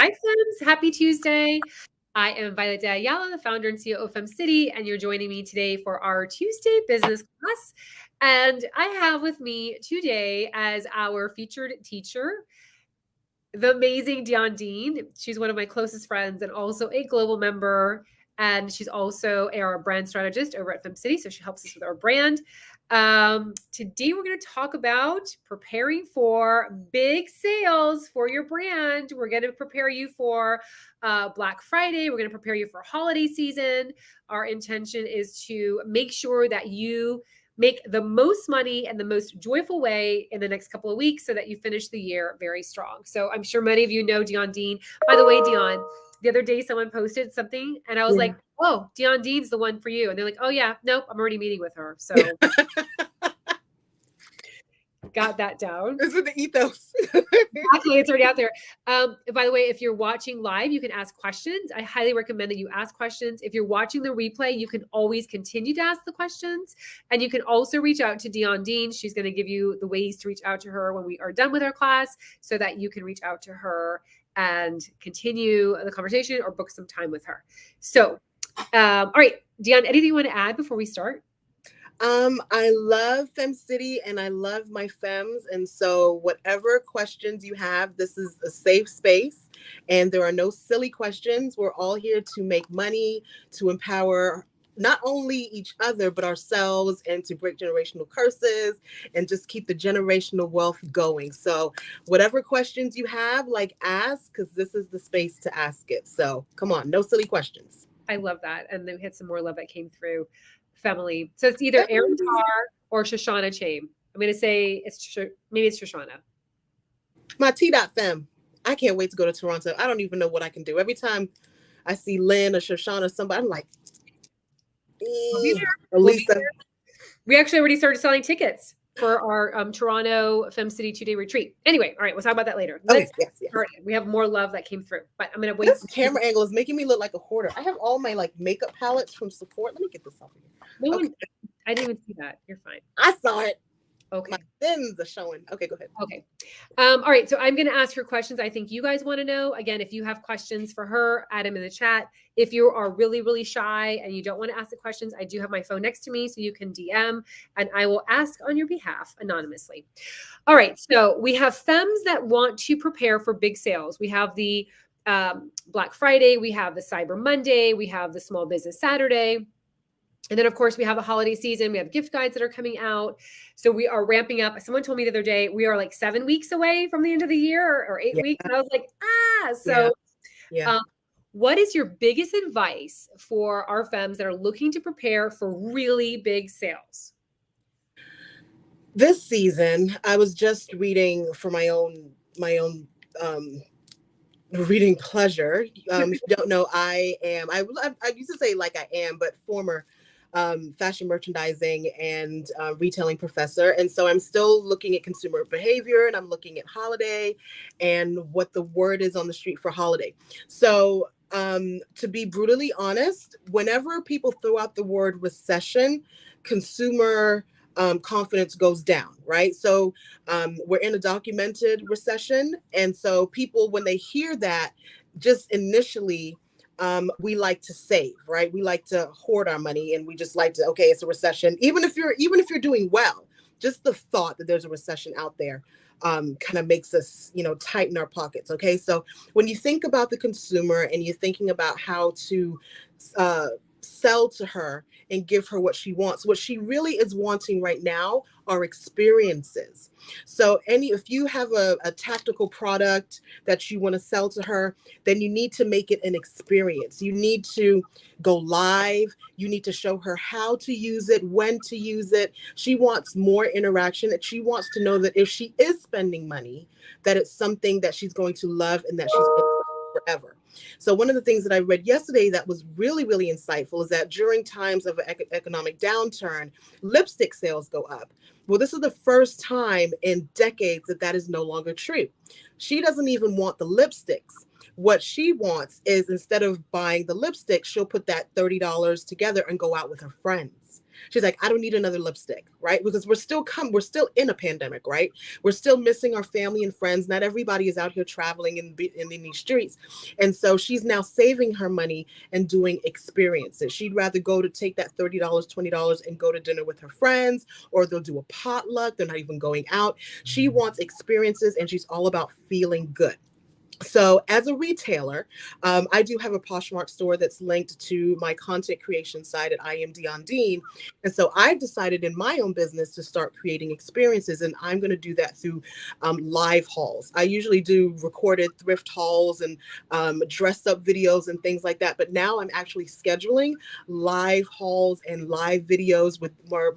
Hi, Fems. Happy Tuesday. I am Violette Ayala, the founder and CEO of FemCity, and you're joining me today for our Tuesday business class. And I have with me today as our featured teacher, the amazing Dionne. She's one of my closest friends and also a global member. And she's also our brand strategist over at FemCity. So she helps us with our brand. Today, we're going to talk about preparing for big sales for your brand. We're going to prepare you for Black Friday. We're going to prepare you for holiday season. Our intention is to make sure that you make the most money and the most joyful way in the next couple of weeks so that you finish the year very strong. So I'm sure many of you know Dionne. By the way, Dionne, the other day someone posted something and I was like, oh, Dionne's the one for you. And they're like, oh yeah, nope, I'm already meeting with her. So got that down. This is the ethos. Exactly, it's already out there. By the way, if you're watching live, you can ask questions. I highly recommend that you ask questions. If you're watching the replay, you can always continue to ask the questions. And you can also reach out to Dionne. She's going to give you the ways to reach out to her when we are done with our class so that you can reach out to her and continue the conversation or book some time with her. So, all right, Dionne, anything you want to add before we start? I love FemCity and I love my femmes. And so whatever questions you have, this is a safe space and there are no silly questions. We're all here to make money, to empower not only each other, but ourselves and to break generational curses and just keep the generational wealth going. So whatever questions you have, ask, because this is the space to ask it. So come on, no silly questions. I love that. And then we had some more love that came through. Family. So it's either Erin Tarr or Shoshana Chaim. I'm going to say maybe it's Shoshana. My T.Fem. I can't wait to go to Toronto. I don't even know what I can do. Every time I see Lynn or Shoshana or somebody, I'm like, Lisa. We actually already started selling tickets for our Toronto FemCity 2-day retreat. Anyway, all right, we'll talk about that later. Let's start. We have more love that came through, but I'm going to wait. This camera angle is making me look like a hoarder. I have all my makeup palettes from Sephora. Let me get this off of you. Okay. I didn't even see that. You're fine. I saw it. Okay. My fins are showing. Okay, go ahead. Okay. All right. So I'm going to ask her questions I think you guys want to know. Again, if you have questions for her, add them in the chat. If you are really, really shy and you don't want to ask the questions, I do have my phone next to me so you can DM and I will ask on your behalf anonymously. All right. So we have femmes that want to prepare for big sales. We have the Black Friday. We have the Cyber Monday. We have the Small Business Saturday. And then, of course, we have the holiday season. We have gift guides that are coming out. So we are ramping up. Someone told me the other day, we are like 7 weeks away from the end of the year or 8 weeks. And I was like, So what is your biggest advice for our femmes that are looking to prepare for really big sales? This season, I was just reading for my own reading pleasure. If you don't know, I used to say I am, but former fashion merchandising and retailing professor. And so I'm still looking at consumer behavior and I'm looking at holiday and what the word is on the street for holiday. So to be brutally honest, whenever people throw out the word recession, consumer confidence goes down, right? So we're in a documented recession. And so people, when they hear that, just initially, we like to save, right? We like to hoard our money and we just like to, okay, it's a recession. Even if you're doing well, just the thought that there's a recession out there kind of makes us, tighten our pockets. Okay. So when you think about the consumer and you're thinking about how to sell to her and give her what she wants, what she really is wanting right now are experiences. So if you have a tactical product that you want to sell to her, then you need to make it an experience. You need to go live. You need to show her how to use it, when to use it. She wants more interaction, that she wants to know that if she is spending money, that it's something that she's going to love and that she's going to forever. So one of the things that I read yesterday that was really, really insightful is that during times of an economic downturn, lipstick sales go up. Well, this is the first time in decades that is no longer true. She doesn't even want the lipsticks. What she wants is instead of buying the lipstick, she'll put that $30 together and go out with her friends. She's like, I don't need another lipstick, right? Because we're still in a pandemic, right? We're still missing our family and friends. Not everybody is out here traveling in these streets. And so she's now saving her money and doing experiences. She'd rather go to take that $30, $20 and go to dinner with her friends, or they'll do a potluck. They're not even going out. She wants experiences, and she's all about feeling good. So as a retailer, I do have a Poshmark store that's linked to my content creation site at I am Dionne Dean. And so I decided in my own business to start creating experiences, and I'm going to do that through live hauls. I usually do recorded thrift hauls and dress up videos and things like that. But now I'm actually scheduling live hauls and live videos with where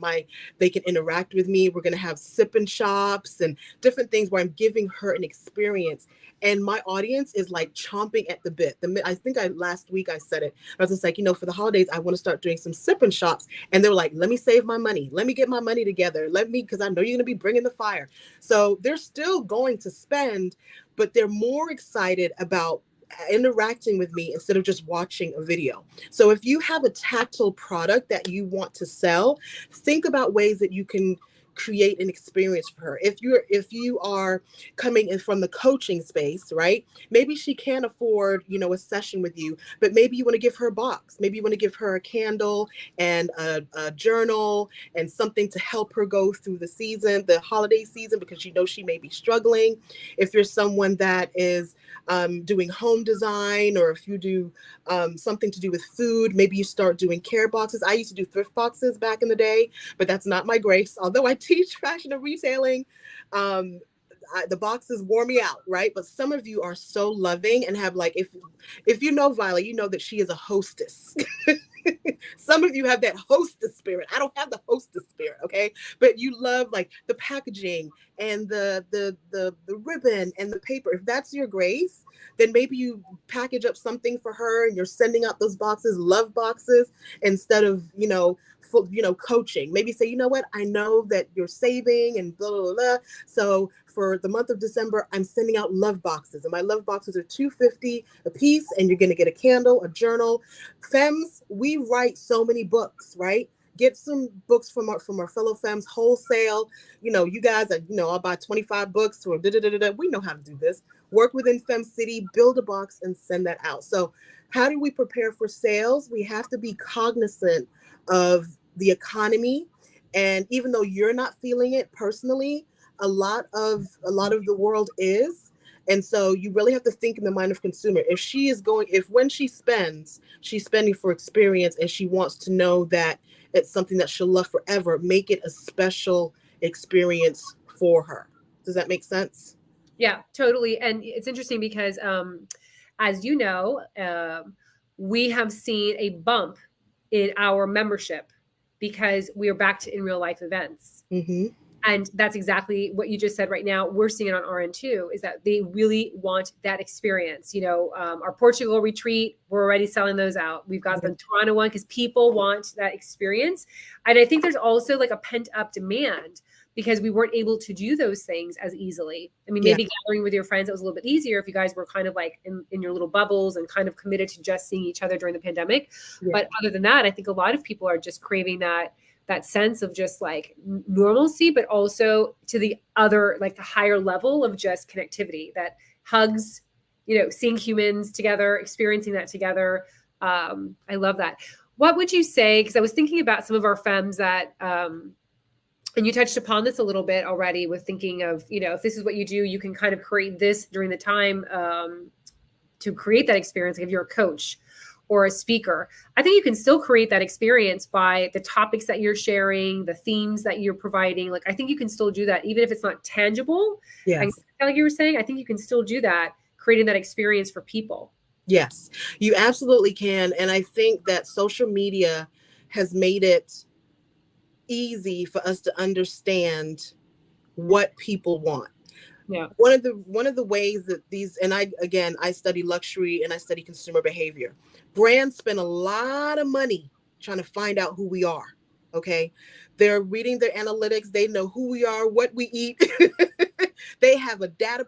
they can interact with me. We're going to have sip and shops and different things where I'm giving her an experience, and my audience is like chomping at the bit. I think last week I said it. I was just like, for the holidays, I want to start doing some sip and shops. And they were like, let me save my money. Let me get my money together. Because I know you're going to be bringing the fire. So they're still going to spend, but they're more excited about interacting with me instead of just watching a video. So if you have a tactile product that you want to sell, think about ways that you can create an experience for her. If you are coming in from the coaching space, right? Maybe she can't afford, a session with you, but maybe you want to give her a box. Maybe you want to give her a candle and a journal and something to help her go through the holiday season, because she may be struggling. If you're someone that is doing home design, or if you do something to do with food, maybe you start doing care boxes. I used to do thrift boxes back in the day, but that's not my grace. Although I teach fashion and retailing, the boxes wore me out, right? But some of you are so loving and have if you know Violet, you know that she is a hostess. Some of you have that hostess spirit. I don't have the hostess spirit, okay? But you love like the packaging and the ribbon and the paper. If that's your grace, then maybe you package up something for her and you're sending out those boxes, love boxes, instead of coaching. Maybe say, you know what, I know that you're saving and blah blah blah. So for the month of December, I'm sending out love boxes, and my love boxes are $2.50 a piece, and you're going to get a candle, a journal. Femmes, we write so many books, right? Get some books from our fellow femmes wholesale. You guys are, I'll buy 25 books or da da da da. We know how to do this. Work within FemCity, build a box and send that out. So how do we prepare for sales? We have to be cognizant of the economy. And even though you're not feeling it personally, a lot of the world is. And so you really have to think in the mind of consumer. If when she spends, she's spending for experience, and she wants to know that it's something that she'll love forever, make it a special experience for her. Does that make sense? Yeah, totally. And it's interesting because, as you know, we have seen a bump in our membership because we are back to in real life events. Mm-hmm. And that's exactly what you just said right now. We're seeing it on our end too, is that they really want that experience. Our Portugal retreat, we're already selling those out. We've got the Toronto one because people want that experience. And I think there's also like a pent up demand because we weren't able to do those things as easily. I mean, maybe gathering with your friends, it was a little bit easier if you guys were kind of like in your little bubbles and kind of committed to just seeing each other during the pandemic. Yeah. But other than that, I think a lot of people are just craving that sense of just like normalcy, but also to the other, like the higher level of just connectivity, that hugs, seeing humans together, experiencing that together. I love that. What would you say? Because I was thinking about some of our femmes that, and you touched upon this a little bit already with thinking of, if this is what you do, you can kind of create this during the time to create that experience. Like if you're a coach or a speaker, I think you can still create that experience by the topics that you're sharing, the themes that you're providing. Like, I think you can still do that, even if it's not tangible. Yes. And like you were saying, I think you can still do that, creating that experience for people. Yes, you absolutely can. And I think that social media has made it easy for us to understand what people want. Yeah. One of the ways that I study luxury and I study consumer behavior. Brands spend a lot of money trying to find out who we are. Okay. They're reading their analytics. They know who we are, what we eat. They have a data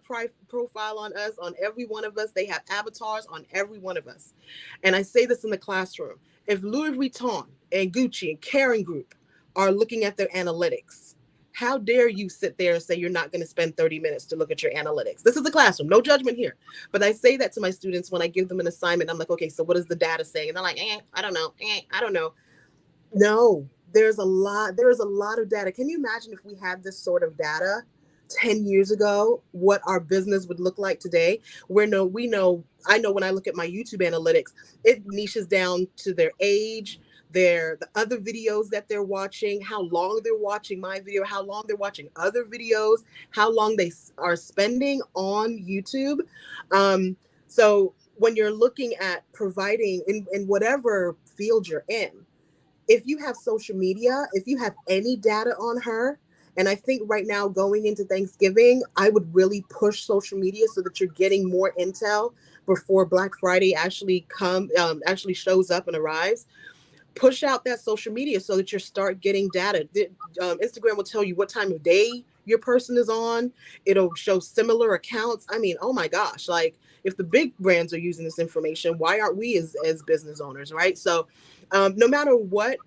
profile on us, on every one of us. They have avatars on every one of us. And I say this in the classroom. If Louis Vuitton and Gucci and Karen Group are looking at their analytics. How dare you sit there and say you're not going to spend 30 minutes to look at your analytics? This is the classroom, no judgment here. But I say that to my students when I give them an assignment. I'm like, okay, so what is the data saying? And they're like, I don't know. I don't know. No, there's a lot of data. Can you imagine if we had this sort of data 10 years ago, what our business would look like today? I know when I look at my YouTube analytics, it niches down to their age, the other videos that they're watching, how long they're watching my video, how long they're watching other videos, how long they are spending on YouTube. So when you're looking at providing in whatever field you're in, if you have social media, if you have any data on her, and I think right now going into Thanksgiving, I would really push social media so that you're getting more intel before Black Friday actually shows up and arrives. Push out that social media so that you start getting data. Instagram will tell you what time of day your person is on. It'll show similar accounts. I mean, oh my gosh, like if the big brands are using this information, why aren't we as business owners, right? So no matter what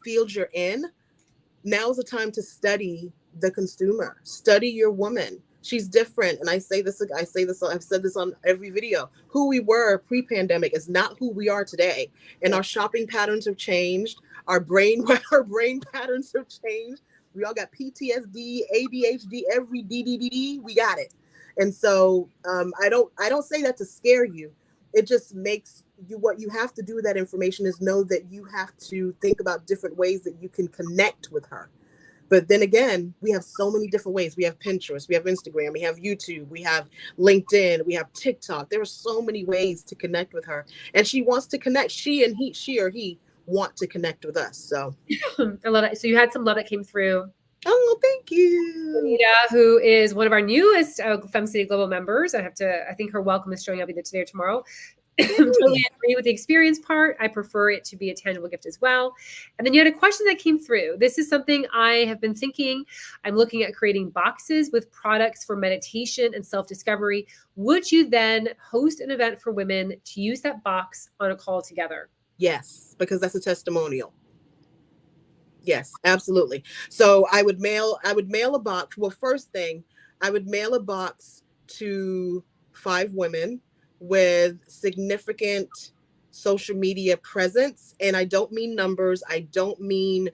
field you're in, now's the time to study the consumer, study your woman. She's different. And I've said this on every video. Who we were pre-pandemic is not who we are today. And our shopping patterns have changed. Our brain patterns have changed. We all got PTSD, ADHD, every DDD, we got it. And so I don't say that to scare you. It just makes you, what you have to do with that information is know that you have to think about different ways that you can connect with her. But then again, we have so many different ways. We have Pinterest, we have Instagram, we have YouTube, we have LinkedIn, we have TikTok. There are so many ways to connect with her. And she wants to connect. She or he want to connect with us. So I love it. So you had some love that came through. Oh, thank you. Anita, who is one of our newest FemCity Global members. I think her welcome is showing up either today or tomorrow. Totally agree with the experience part. I prefer it to be a tangible gift as well. And then you had a question that came through. This is something I have been thinking. I'm looking at creating boxes with products for meditation and self-discovery. Would you then host an event for women to use that box on a call together? Yes, because that's a testimonial. Yes, absolutely. So I would mail a box. Well, first thing, I would mail a box to 5 women with significant social media presence. And I don't mean numbers. I don't mean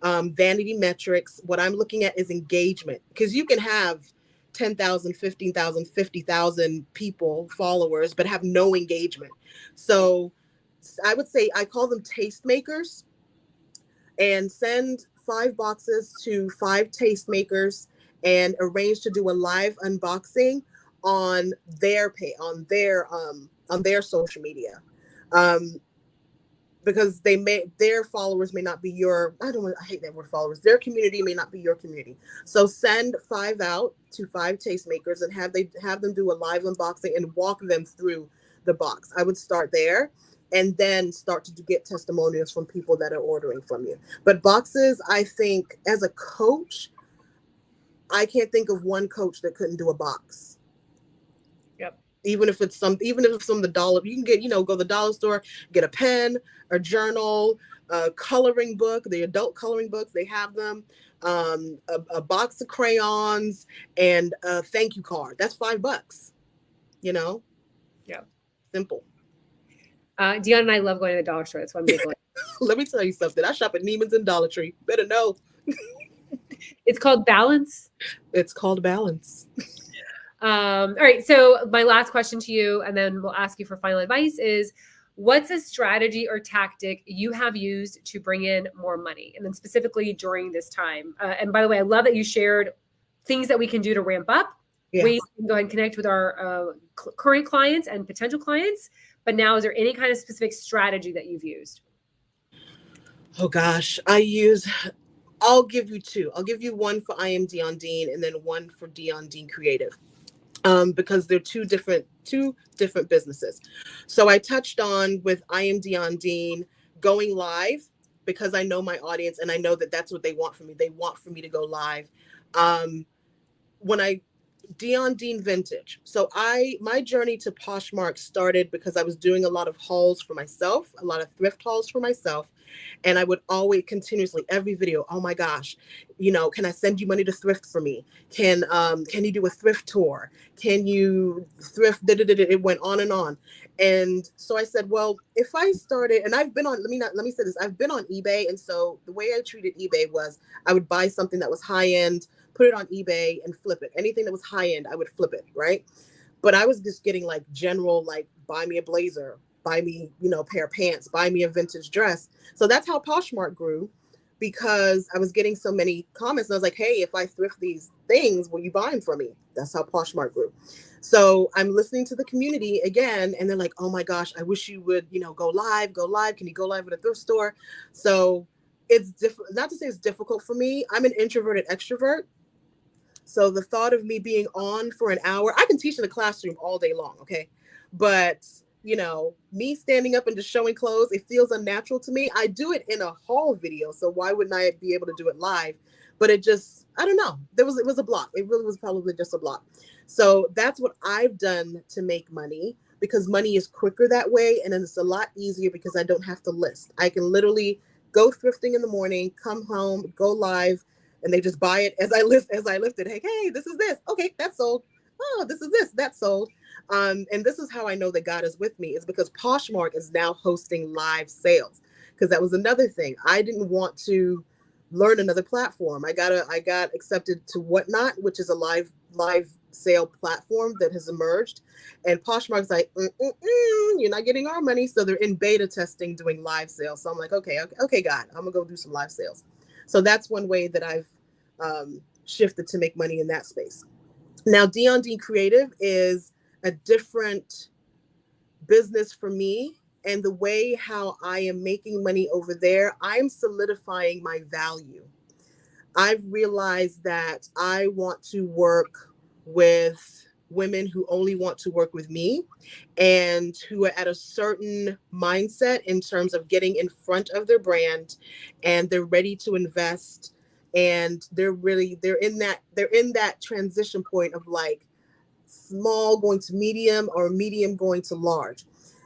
vanity metrics. What I'm looking at is engagement, because you can have 10,000, 15,000, 50,000 people, followers, but have no engagement. So I would say I call them tastemakers, and send 5 boxes to 5 tastemakers and arrange to do a live unboxing on their social media, because their followers may not be I hate that word followers. Their community may not be your community. So send 5 out to 5 tastemakers and have them do a live unboxing and walk them through the box. I would start there and then start to get testimonials from people that are ordering from you. But boxes, I think, as a coach, I can't think of one coach that couldn't do a box. Yep. Even if it's some of the dollar, you can get, go to the dollar store, get a pen, a journal, a coloring book, the adult coloring books, they have them, a box of crayons, and a thank you card. That's $5. Yeah. Simple. Dionne and I love going to the dollar store. That's why I'm giggling. Let me tell you something. I shop at Neiman's and Dollar Tree. Better know. It's called balance. It's called balance. All right. So my last question to you, and then we'll ask you for final advice, is what's a strategy or tactic you have used to bring in more money? And then specifically during this time. And by the way, I love that you shared things that we can do to ramp up. Yeah. Ways we can go ahead and connect with our current clients and potential clients. But now, is there any kind of specific strategy that you've used? Oh gosh, I'll give you 2. I'll give you one for I Am Dionne Dean and then one for Dionne Dean Creative, because they're two different businesses. So I touched on with I Am Dionne Dean going live because I know my audience and I know that that's what they want from me. They want for me to go live. When I Dionne Dean Vintage. So my journey to Poshmark started because I was doing a lot of hauls for myself, a lot of thrift hauls for myself. And I would always continuously every video, oh my gosh, can I send you money to thrift for me? Can you do a thrift tour? Can you thrift? It went on and on. And so I said, well, if I started, and I've been on, let me say this, I've been on eBay. And so the way I treated eBay was I would buy something that was high end, put it on eBay and flip it. Anything that was high end, I would flip it, right? But I was just getting like general, like buy me a blazer, buy me, a pair of pants, buy me a vintage dress. So that's how Poshmark grew, because I was getting so many comments. And I was like, hey, if I thrift these things, will you buy them for me? That's how Poshmark grew. So I'm listening to the community again, and they're like, oh my gosh, I wish you would, go live, go live. Can you go live at a thrift store? So it's different. Not to say it's difficult for me. I'm an introverted extrovert. So the thought of me being on for an hour, I can teach in the classroom all day long, okay? But, me standing up and just showing clothes, it feels unnatural to me. I do it in a haul video, so why wouldn't I be able to do it live? But it just, I don't know. It was a block. It really was probably just a block. So that's what I've done to make money, because money is quicker that way, and then it's a lot easier because I don't have to list. I can literally go thrifting in the morning, come home, go live, and they just buy it as I lift it. Hey, this is this. Okay, that's sold. Oh, this is this. That's sold. And this is how I know that God is with me, is because Poshmark is now hosting live sales. Because that was another thing. I didn't want to learn another platform. I got accepted to Whatnot, which is a live sale platform that has emerged. And Poshmark's like, you're not getting our money. So they're in beta testing doing live sales. So I'm like, okay, God, I'm gonna go do some live sales. So that's one way that I've shifted to make money in that space. Now, Dionne Dean Creative is a different business for me. And the way how I am making money over there, I'm solidifying my value. I've realized that I want to work with women who only want to work with me, and who are at a certain mindset in terms of getting in front of their brand, and they're ready to invest, and they're in that transition point of like small going to medium, or medium going to large.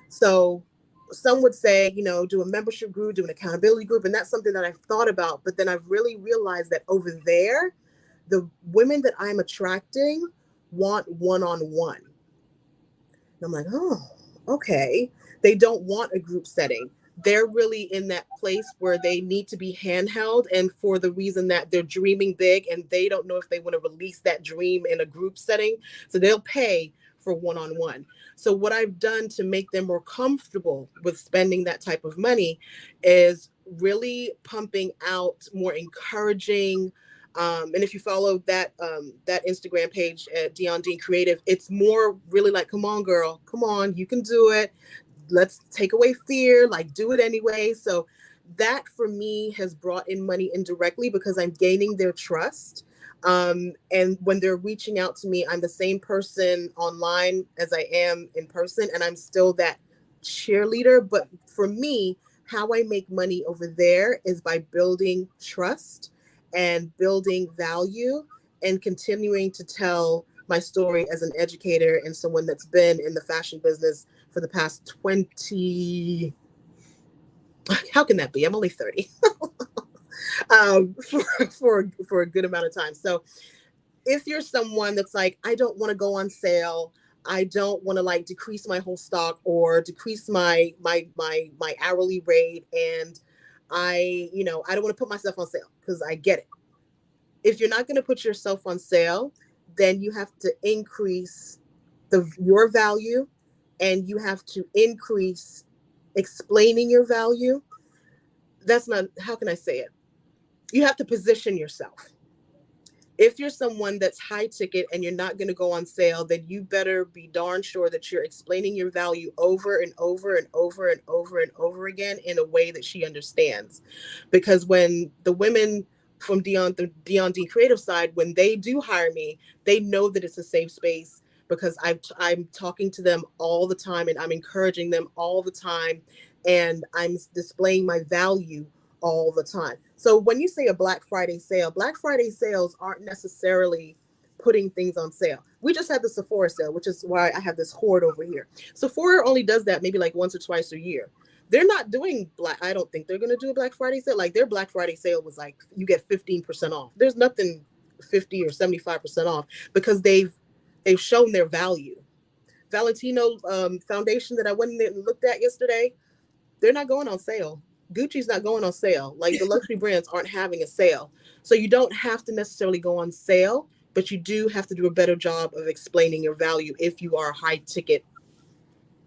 So some would say, do a membership group, do an accountability group. And that's something that I've thought about. But then I've really realized that over there, the women that I'm attracting want one-on-one. And I'm like, oh, okay. They don't want a group setting. They're really in that place where they need to be handheld, and for the reason that they're dreaming big and they don't know if they want to release that dream in a group setting. So they'll pay for one-on-one. So what I've done to make them more comfortable with spending that type of money is really pumping out more encouraging. And if you follow that Instagram page at Dionne Dean Creative, it's more really like, come on, girl, come on, you can do it. Let's take away fear, like do it anyway. So that for me has brought in money indirectly, because I'm gaining their trust. And when they're reaching out to me, I'm the same person online as I am in person, and I'm still that cheerleader. But for me, how I make money over there is by building trust and building value, and continuing to tell my story as an educator and someone that's been in the fashion business for the past 20. How can that be? I'm only 30. For a good amount of time. So if you're someone that's like, I don't want to go on sale, I don't want to like decrease my whole stock, or decrease my hourly rate, and I don't want to put myself on sale, because I get it. If you're not going to put yourself on sale, then you have to increase your value, and you have to increase explaining your value. That's not, how can I say it? You have to position yourself. If you're someone that's high ticket and you're not going to go on sale, then you better be darn sure that you're explaining your value over and over and over and over and over again in a way that she understands. Because when the women from the Dionne Dean Creative side, when they do hire me, they know that it's a safe space, because I'm talking to them all the time, and I'm encouraging them all the time, and I'm displaying my value all the time. So when you say a Black Friday sale, Black Friday sales aren't necessarily putting things on sale. We just had the Sephora sale, which is why I have this hoard over here. Sephora only does that maybe like once or twice a year. They're not doing I don't think they're going to do a Black Friday sale. Like their Black Friday sale was like you get 15% off. There's nothing 50 or 75% off because they've shown their value. Valentino foundation that I went in and looked at yesterday, they're not going on sale. Gucci's not going on sale. Like the luxury brands aren't having a sale. So you don't have to necessarily go on sale, but you do have to do a better job of explaining your value if you are high ticket,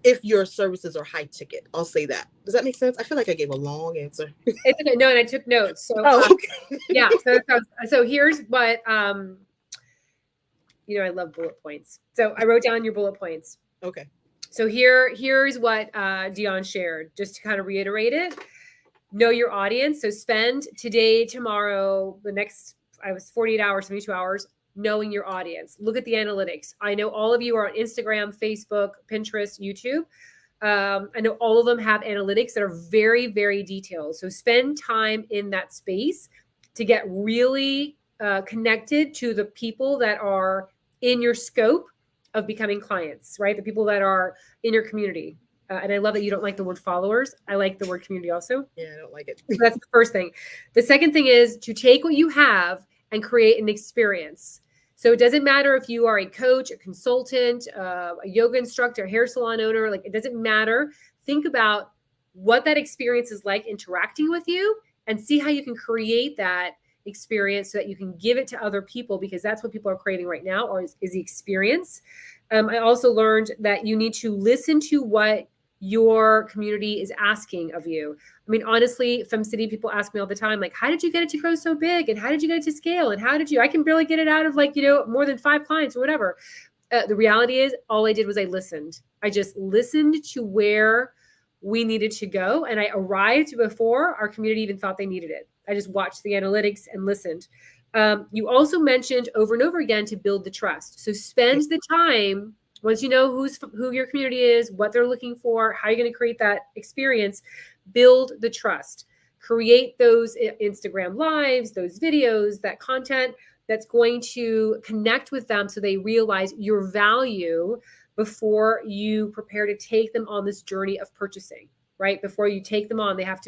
if your services are high ticket. I'll say that. Does that make sense? I feel like I gave a long answer. It's okay. No, and I took notes. So Okay. yeah. So here's what I love bullet points. So I wrote down your bullet points. Okay. So here's what Dionne shared, just to kind of reiterate it. Know your audience. So spend today, tomorrow, the next 48 hours, 72 hours, knowing your audience. Look at the analytics. I know all of you are on Instagram, Facebook, Pinterest, YouTube. I know all of them have analytics that are very, very detailed. So spend time in that space to get really connected to the people that are in your scope of becoming clients, right? The people that are in your community. And I love that you don't like the word followers. I like the word community also. Yeah, I don't like it. So that's the first thing. The second thing is to take what you have and create an experience. So it doesn't matter if you are a coach, a consultant, a yoga instructor, a hair salon owner, like it doesn't matter. Think about what that experience is like interacting with you and see how you can create that experience so that you can give it to other people, because that's what people are creating right now, or is the experience. I also learned that you need to listen to what your community is asking of you. I mean, honestly, FemCity people ask me all the time, like, how did you get it to grow so big? And how did you get it to scale? And I can barely get it out of more than 5 clients or whatever. The reality is all I did was I listened. I just listened to where we needed to go. And I arrived before our community even thought they needed it. I just watched the analytics and listened. You also mentioned over and over again to build the trust. So spend the time. Once you know who your community is, what they're looking for, how you're going to create that experience, build the trust. Create those Instagram lives, those videos, that content that's going to connect with them so they realize your value before you prepare to take them on this journey of purchasing, right? Before you take them on, they have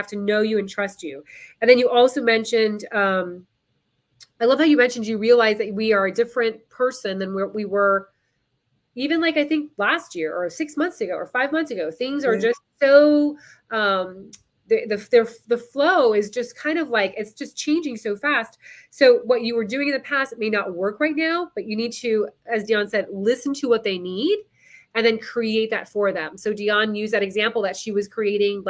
to know you and trust you. And then you also mentioned, I love how you mentioned you realize that we are a different person than what we were even like I think last year or 6 months ago or 5 months ago. Things are just so the flow is just kind of like it's just changing so fast. So what you were doing in the past, it may not work right now, but you need to, as Dionne said, listen to what they need and then create that for them. So Dionne used that example that she was creating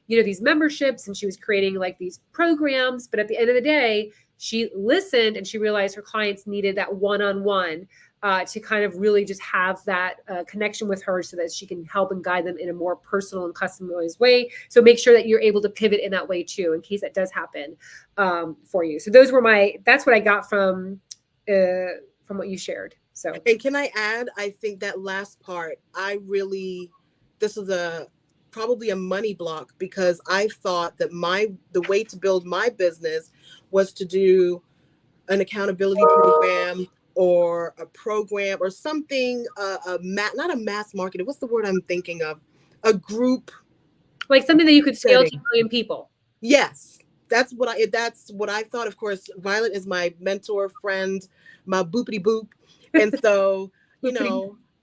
these memberships and she was creating like these programs, but at the end of the day, she listened and she realized her clients needed that one-on-one to kind of really just have that connection with her so that she can help and guide them in a more personal and customized way. So make sure that you're able to pivot in that way too, in case that does happen for you. So that's what I got from what you shared. So, and can I add, I think that last part, this is probably a money block because I thought that the way to build my business was to do an accountability program or a program or something, not a mass market. What's the word I'm thinking of? A group. Like something that you could scale to 1 million people. Yes. That's what I thought. Of course, Violette is my mentor, friend, my boopity boop. And so,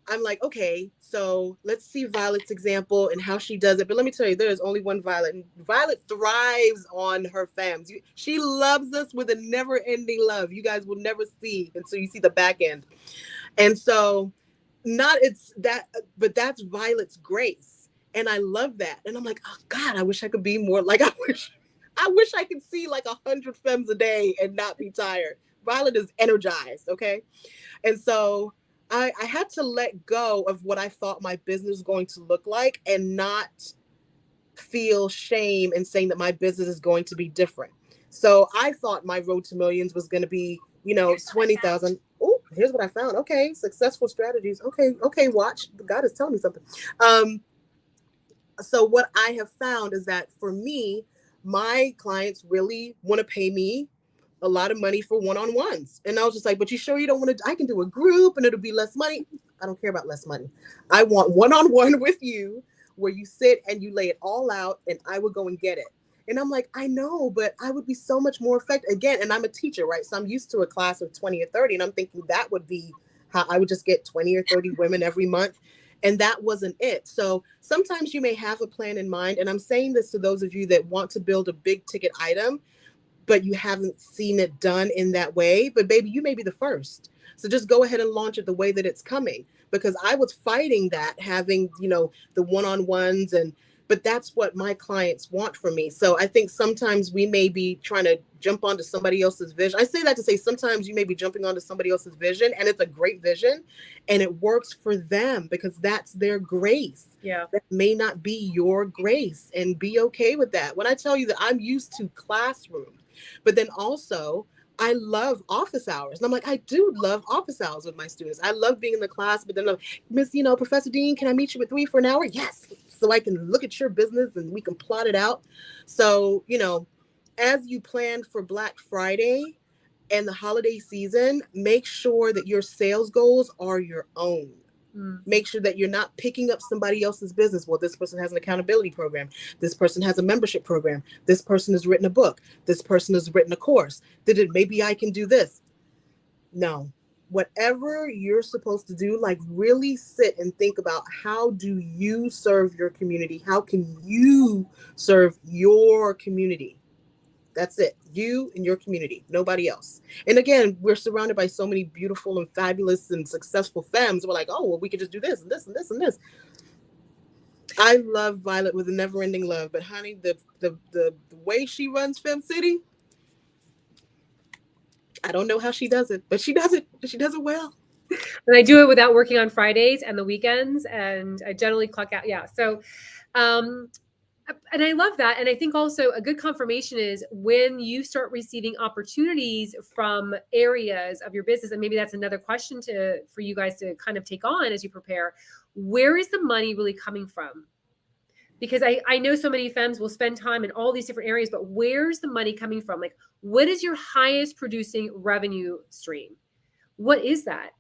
I'm like, okay, so let's see Violette's example and how she does it. But let me tell you, there is only one Violette. And Violette thrives on her fams. She loves us with a never-ending love. You guys will never see until you see the back end. And so, but that's Violette's grace. And I love that. And I'm like, oh God, I wish I could be more like I wish I could see like 100 femmes a day and not be tired. Violette is energized, okay? And so I had to let go of what I thought my business was going to look like and not feel shame in saying that my business is going to be different. So I thought my road to millions was going to be, 20,000. Oh, here's what I found. Okay, successful strategies. Okay, watch. God is telling me something. So what I have found is that for me, my clients really want to pay me a lot of money for one-on-ones. And I was just like, but you sure you don't want to, I can do a group and it'll be less money. I don't care about less money. I want one-on-one with you where you sit and you lay it all out and I would go and get it. And I'm like, I know, but I would be so much more effective. Again, and I'm a teacher, right? So I'm used to a class of 20 or 30. And I'm thinking that would be how I would just get 20 or 30 women every month. And that wasn't it. So sometimes you may have a plan in mind. And I'm saying this to those of you that want to build a big ticket item, but you haven't seen it done in that way. But baby, you may be the first. So just go ahead and launch it the way that it's coming. Because I was fighting that, having, the one-on-ones, but that's what my clients want from me. So I think sometimes we may be trying to jump onto somebody else's vision. I say that to say sometimes you may be jumping onto somebody else's vision and it's a great vision and it works for them because that's their grace. Yeah. That may not be your grace, and be okay with that. When I tell you that I'm used to classrooms, but then also I love office hours. And I'm like, I do love office hours with my students. I love being in the class, but then Miss, Professor Dean, can I meet you at 3 for an hour? Yes. So I can look at your business and we can plot it out. So, as you plan for Black Friday and the holiday season, make sure that your sales goals are your own. Make sure that you're not picking up somebody else's business. Well, this person has an accountability program. This person has a membership program. This person has written a book. This person has written a course. Maybe I can do this. No. Whatever you're supposed to do, like really sit and think about, how do you serve your community? How can you serve your community? That's it. You and your community, nobody else. And again, we're surrounded by so many beautiful and fabulous and successful femmes. We're like, oh, well, we could just do this and this and this and this. I love Violet with a never-ending love, but honey, the way she runs FemCity, I don't know how she does it, but she does it. She does it well. And I do it without working on Fridays and the weekends, and I generally clock out. Yeah. So, and I love that. And I think also a good confirmation is when you start receiving opportunities from areas of your business, and maybe that's another question for you guys to kind of take on as you prepare. Where is the money really coming from? Because I know so many femmes will spend time in all these different areas, but where's the money coming from? Like, what is your highest producing revenue stream? What is that?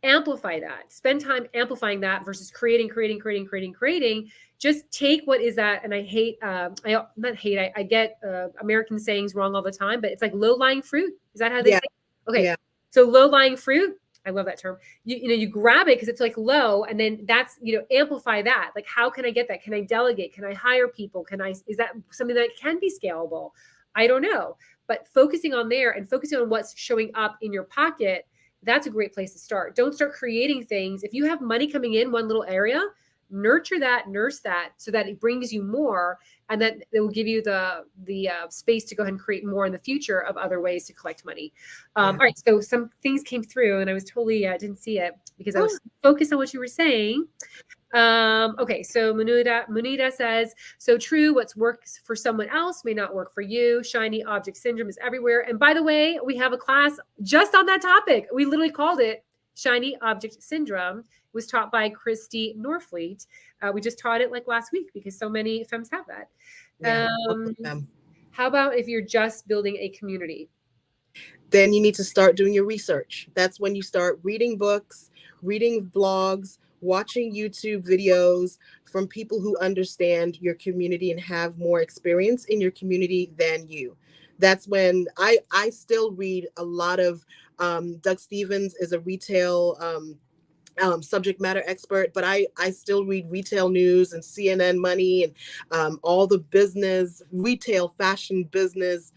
Amplify that. Spend time amplifying that versus creating. Just take what is that. And I hate, I get American sayings wrong all the time, but it's like low-lying fruit. Is that how they say it? Okay. Yeah. So low-lying fruit, I love that term. You grab it because it's like low, and then that's, amplify that. Like, how can I get that? Can I delegate? Can I hire people? Is that something that can be scalable? I don't know. But focusing on there and focusing on what's showing up in your pocket, that's a great place to start. Don't start creating things. If you have money coming in one little area, nurture that, nurse that, so that it brings you more, and that it will give you the space to go ahead and create more in the future of other ways to collect money. All right, so some things came through, and I was totally didn't see it because I was focused on what you were saying. Okay, so Munida says, so true, what works for someone else may not work for you. Shiny object syndrome is everywhere. And by the way, we have a class just on that topic. We literally called it Shiny Object Syndrome. It was taught by Christy Norfleet. We just taught it like last week because so many femmes have that. Yeah, how about if you're just building a community? Then you need to start doing your research. That's when you start reading books, reading blogs, watching YouTube videos from people who understand your community and have more experience in your community than you. That's when I still read a lot of Doug Stevens is a retail subject matter expert, but I still read retail news and CNN Money and all the business, retail fashion business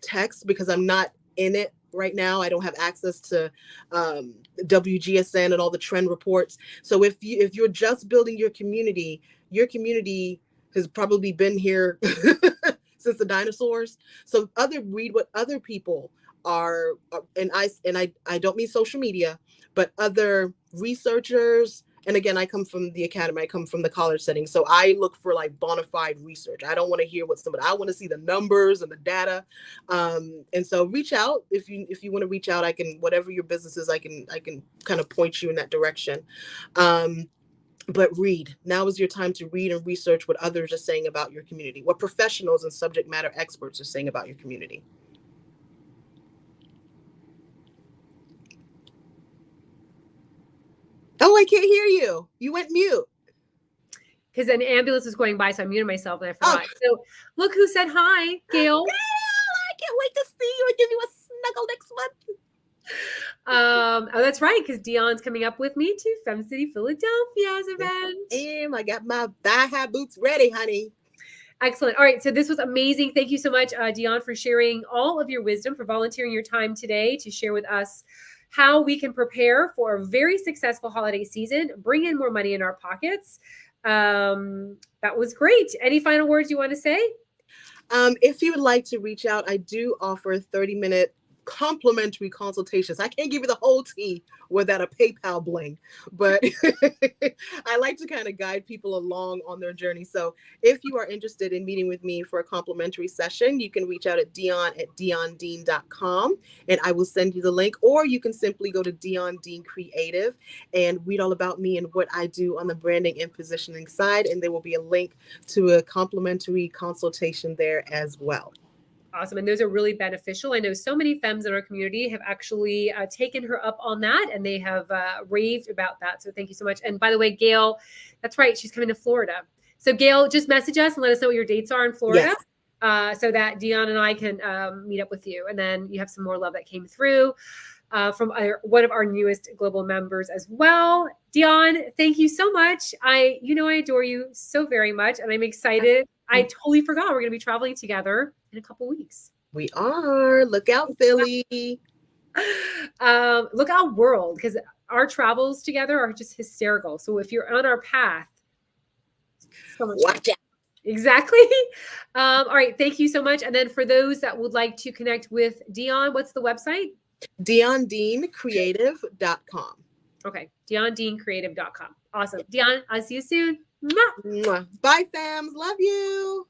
text, because I'm not in it right now. I don't have access to WGSN and all the trend reports. So if you're just building your community has probably been here since the dinosaurs. So read what other people are, and I don't mean social media, but other researchers. And again, I come from the academy, I come from the college setting. So I look for like bona fide research. I don't want to hear I want to see the numbers and the data. And so reach out if you want to reach out. I can, whatever your business is, I can kind of point you in that direction. But read. Now is your time to read and research what others are saying about your community, what professionals and subject matter experts are saying about your community. I can't hear you. You went mute. Because an ambulance was going by, so I muted myself and I Oh, forgot. So look who said hi, Gail. Gail, I can't wait to see you and give you a snuggle next month. Oh, that's right, because Dionne's coming up with me to FemCity Philadelphia's event. Yes, I got my thigh-high boots ready, honey. Excellent. All right, so this was amazing. Thank you so much, Dionne, for sharing all of your wisdom, for volunteering your time today to share with us how we can prepare for a very successful holiday season, bring in more money in our pockets. That was great. Any final words you want to say? If you would like to reach out, I do offer 30-minute complimentary consultations. I can't give you the whole tea without a PayPal bling, but I like to kind of guide people along on their journey. So if you are interested in meeting with me for a complimentary session, you can reach out at Dionne@DionneDean.com and I will send you the link, or you can simply go to Dionne Dean Creative and read all about me and what I do on the branding and positioning side. And there will be a link to a complimentary consultation there as well. Awesome. And those are really beneficial. I know so many femmes in our community have actually taken her up on that, and they have raved about that. So thank you so much. And by the way, Gail, that's right, she's coming to Florida. So Gail, just message us and let us know what your dates are in Florida. Yes. So that Dionne and I can meet up with you. And then you have some more love that came through from one of our newest global members as well. Dionne, thank you so much. I adore you so very much, and I'm excited. I totally forgot we're going to be traveling together in a couple weeks. We are. Look out, Philly. Look out, world, because our travels together are just hysterical. So if you're on our path, so much watch out. Exactly. All right. Thank you so much. And then for those that would like to connect with Dionne, what's the website? DionneDeanCreative.com. Okay. DionneDeanCreative.com. Awesome. Dionne, I'll see you soon. Mwah. Bye, fams. Love you.